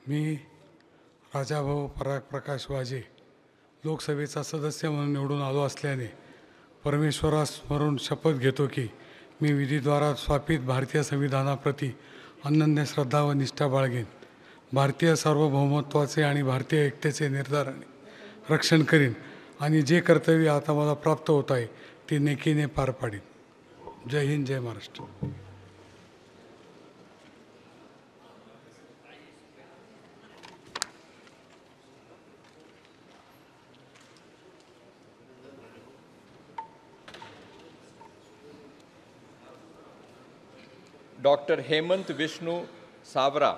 मी राजाभाऊ पराग प्रकाश वाजे लोकसभेचा सदस्य म्हणून निवडून आलो असल्याने परमेश्वरास स्मरून शपथ घेतो की मी विधीद्वारा स्थापित भारतीय संविधानाप्रती अनन्य श्रद्धा व निष्ठा बाळगेन. भारतीय सार्वभौमत्वाचे आणि भारतीय एकतेचे निर्धाराने रक्षण करीन आणि जे कर्तव्य आता मला प्राप्त होत आहे ते नेकीने पार पाडीन. जय हिंद, जय महाराष्ट्र. डॉक्टर हेमंत विष्णू सावरा.